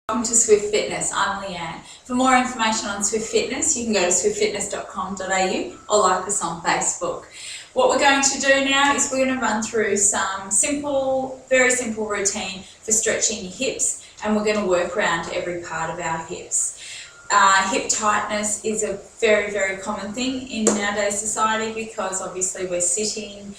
Welcome to Swift Fitness. I'm Leanne. For more information on Swift Fitness, you can go to swiftfitness.com.au or like us on Facebook. What we're going to do now is we're going to run through some very simple routine for stretching your hips, and we're going to work around every part of our hips. Hip tightness is a very common thing in nowadays society because obviously we're sitting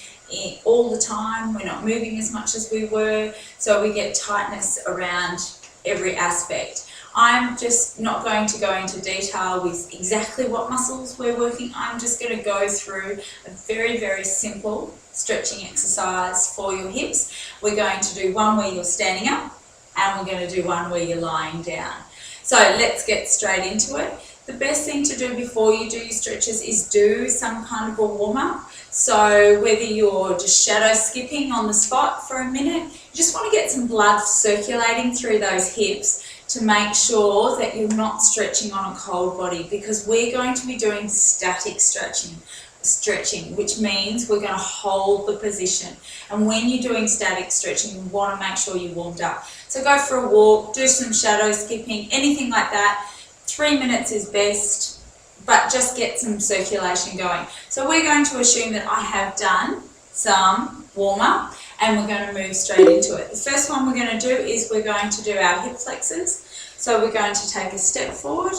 all the time, we're not moving as much as we were, so we get tightness around every aspect. I'm just not going to go into detail with exactly what muscles we're working. I'm just going to go through a very simple stretching exercise for your hips. We're going to do one where you're standing up and we're going to do one where you're lying down. So let's get straight into it. The best thing to do before you do your stretches is do some kind of a warm-up. So whether you're just shadow skipping on the spot for a minute, you just want to get some blood circulating through those hips to make sure that you're not stretching on a cold body, because we're going to be doing static stretching, which means we're going to hold the position. And when you're doing static stretching, you want to make sure you're warmed up. So go for a walk, do some shadow skipping, anything like that. 3 minutes is best, but just get some circulation going. So we're going to assume that I have done some warm-up and we're going to move straight into it. The first one we're going to do is we're going to do our hip flexors. So we're going to take a step forward,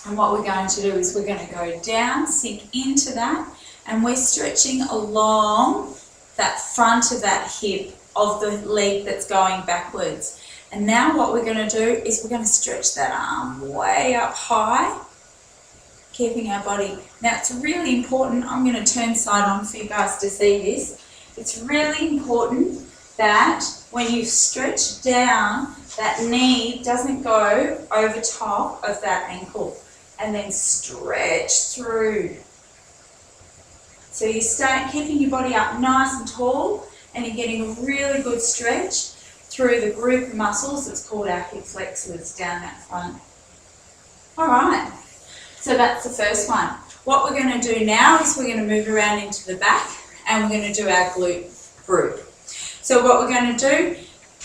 and what we're going to do is we're going to go down, sink into that, and we're stretching along that front of that hip of the leg that's going backwards. And now what we're going to do is we're going to stretch that arm way up high, keeping our body. Now it's really important, I'm going to turn side on for you guys to see this. It's really important that when you stretch down, that knee doesn't go over top of that ankle, and then stretch through. So you start keeping your body up nice and tall, and you're getting a really good stretch through the group of muscles that's called our hip flexors down that front. Alright, so that's the first one. What we're going to do now is we're going to move around into the back and we're going to do our glute group. So what we're going to do,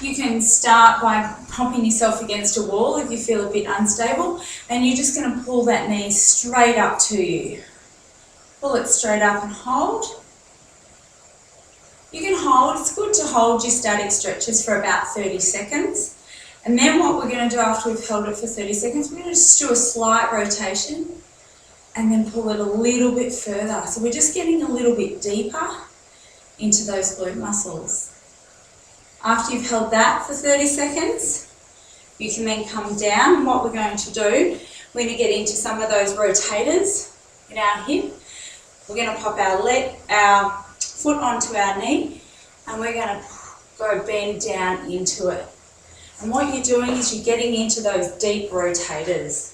you can start by propping yourself against a wall if you feel a bit unstable, and you're just going to pull that knee straight up to you. Pull it straight up and hold. You can hold, it's good to hold your static stretches for about 30 seconds. And then what we're going to do after we've held it for 30 seconds, we're going to just do a slight rotation and then pull it a little bit further. So we're just getting a little bit deeper into those glute muscles. After you've held that for 30 seconds, you can then come down, and what we're going to do, we're going to get into some of those rotators in our hip. We're going to pop our foot onto our knee, and we're going to go bend down into it. And what you're doing is you're getting into those deep rotators.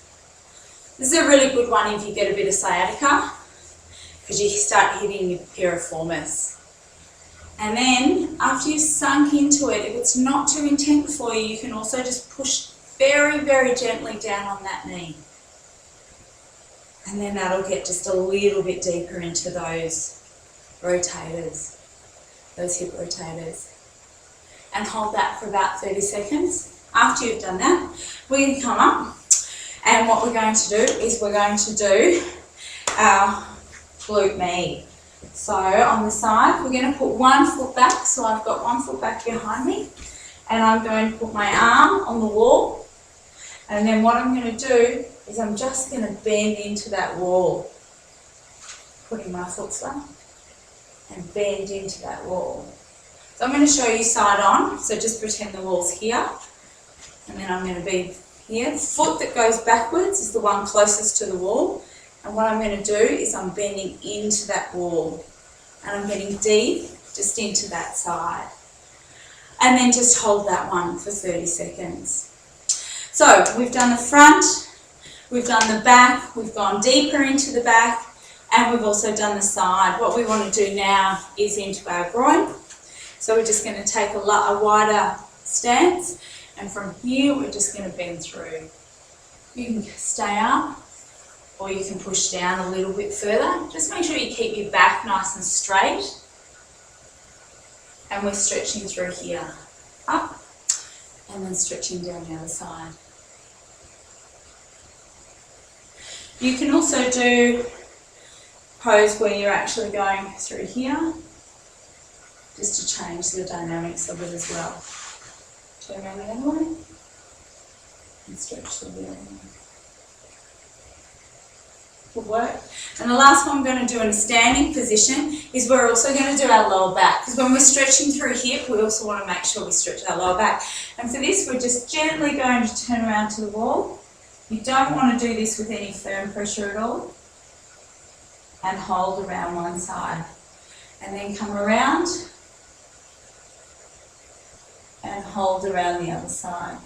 This is a really good one if you get a bit of sciatica, because you start hitting your piriformis. And then after you've sunk into it, if it's not too intense for you, you can also just push very gently down on that knee. And then that'll get just a little bit deeper into those rotators, those hip rotators. And hold that for about 30 seconds. After you've done that, we're going to come up, and what we're going to do is we're going to do our glute med. So on the side, we're going to put one foot back, so I've got one foot back behind me, and I'm going to put my arm on the wall, and then what I'm going to do is I'm just going to bend into that wall, putting my foot up and bend into that wall. So I'm going to show you side on, so just pretend the wall's here, and then I'm going to be here. The foot that goes backwards is the one closest to the wall, and what I'm going to do is I'm bending into that wall, and I'm getting deep just into that side. And then just hold that one for 30 seconds. So we've done the front, we've done the back, we've gone deeper into the back, and we've also done the side. What we want to do now is into our groin. So we're just going to take a wider stance, and from here we're just going to bend through. You can stay up, or you can push down a little bit further. Just make sure you keep your back nice and straight. And we're stretching through here. Up and then stretching down the other side. You can also do pose where you're actually going through here, just to change the dynamics of it as well. Turn around the other way and stretch the other way. Good work. And the last one we're going to do in a standing position is we're also going to do our lower back, because when we're stretching through hip, we also want to make sure we stretch our lower back. And for this, we're just gently going to turn around to the wall. You don't want to do this with any firm pressure at all. And hold around one side. And then come around and hold around the other side.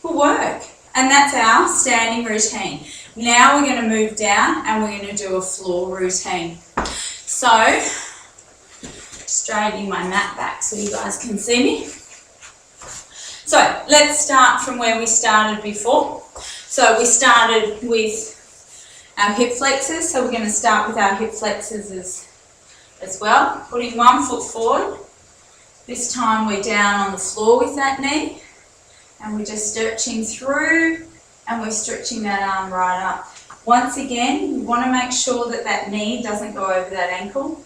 Good work. And that's our standing routine. Now we're going to move down and we're going to do a floor routine. So, straightening my mat back so you guys can see me. So, let's start from where we started before. So, we started with our hip flexors. So, we're going to start with our hip flexors as well. Putting one foot forward. This time we're down on the floor with that knee. And we're just stretching through and we're stretching that arm right up. Once again, you want to make sure that that knee doesn't go over that ankle.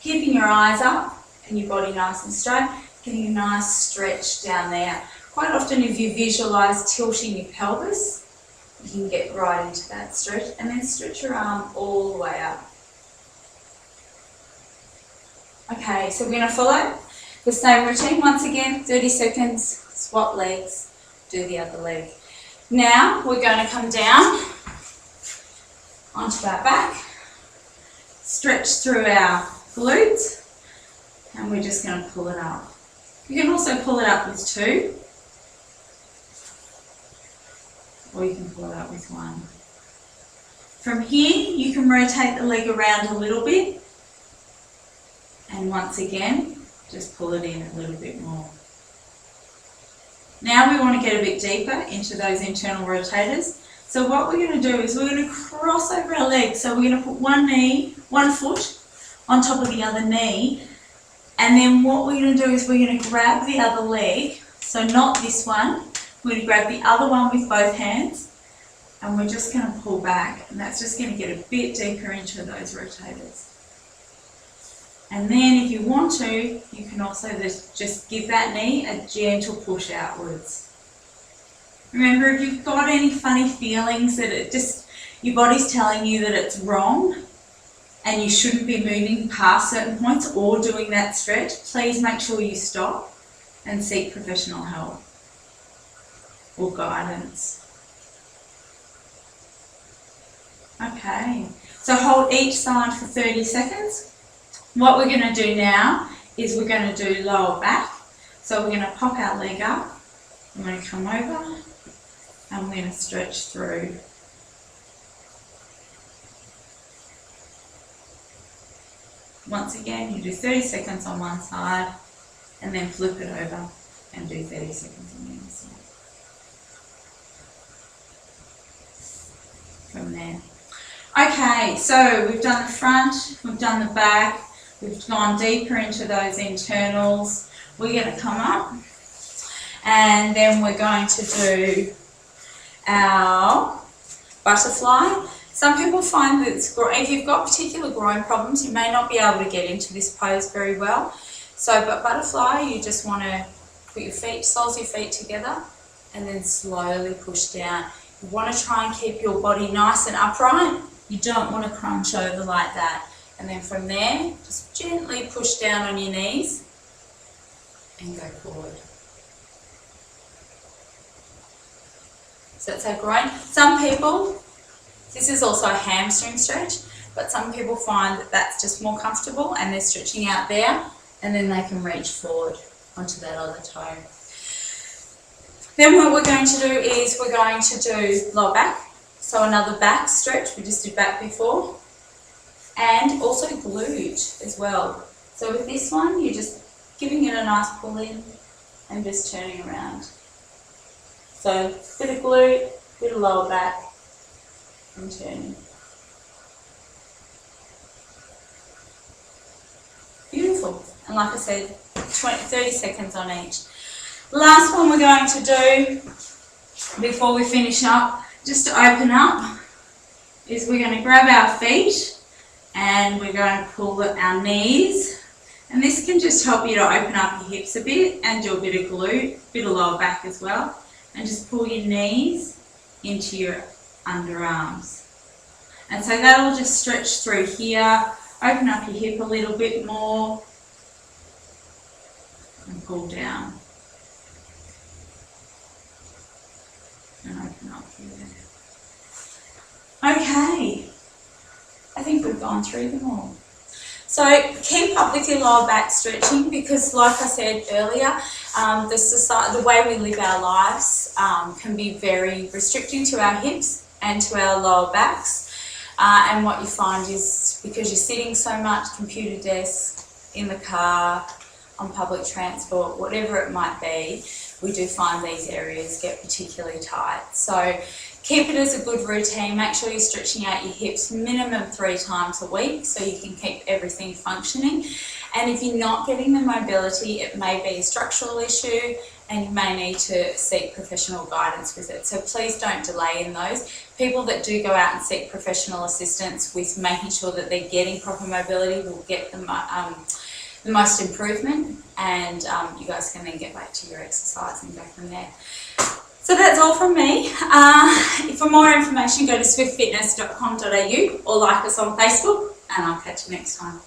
Keeping your eyes up and your body nice and straight, getting a nice stretch down there. Quite often if you visualise tilting your pelvis, you can get right into that stretch and then stretch your arm all the way up. Okay, so we're going to follow the same routine. Once again, 30 seconds. Swap legs, do the other leg. Now we're going to come down onto our back, stretch through our glutes, and we're just going to pull it up. You can also pull it up with two, or you can pull it up with one. From here, you can rotate the leg around a little bit, and once again, just pull it in a little bit more. Now we want to get a bit deeper into those internal rotators. So what we're going to do is we're going to cross over our legs. So we're going to put one foot on top of the other knee. And then what we're going to do is we're going to grab the other leg. So not this one. We're going to grab the other one with both hands. And we're just going to pull back. And that's just going to get a bit deeper into those rotators. And then if you want to, you can also just give that knee a gentle push outwards. Remember, if you've got any funny feelings that your body's telling you that it's wrong and you shouldn't be moving past certain points or doing that stretch, please make sure you stop and seek professional help or guidance. Okay, so hold each side for 30 seconds. What we're going to do now is we're going to do lower back. So we're going to pop our leg up, I'm going to come over and we're going to stretch through. Once again, you do 30 seconds on one side and then flip it over and do 30 seconds on the other side. From there. Okay, so we've done the front, we've done the back. We've gone deeper into those internals. We're going to come up and then we're going to do our butterfly. Some people find that if you've got particular groin problems, you may not be able to get into this pose very well. So, but butterfly, you just want to put your feet, soles of your feet together and then slowly push down. You want to try and keep your body nice and upright. You don't want to crunch over like that. And then from there, just gently push down on your knees and go forward. So that's our groin. Some people, this is also a hamstring stretch, but some people find that that's just more comfortable and they're stretching out there and then they can reach forward onto that other toe. Then what we're going to do is we're going to do lower back. So another back stretch, we just did back before. And also glute as well. So with this one, you're just giving it a nice pull in and just turning around. So bit of glute, bit of lower back and turning. Beautiful. And like I said, 30 seconds on each. Last one we're going to do before we finish up, just to open up, is we're going to grab our feet and we're going to pull our knees. And this can just help you to open up your hips a bit and do a bit of glute, a bit of lower back as well. And just pull your knees into your underarms. And so that'll just stretch through here, open up your hip a little bit more, and pull down. And open up here. Okay, I think we've gone through them all. So keep up with your lower back stretching, because like I said earlier, the way we live our lives can be very restricting to our hips and to our lower backs. And what you find is, because you're sitting so much, computer desk, in the car, on public transport, whatever it might be, we do find these areas get particularly tight. So keep it as a good routine. Make sure you're stretching out your hips minimum 3 times a week so you can keep everything functioning. And if you're not getting the mobility, it may be a structural issue and you may need to seek professional guidance with it. So please don't delay in those. People that do go out and seek professional assistance with making sure that they're getting proper mobility will get the most improvement, and you guys can then get back to your exercise and go from there. So that's all from me. For more information, go to swiftfitness.com.au or like us on Facebook, and I'll catch you next time.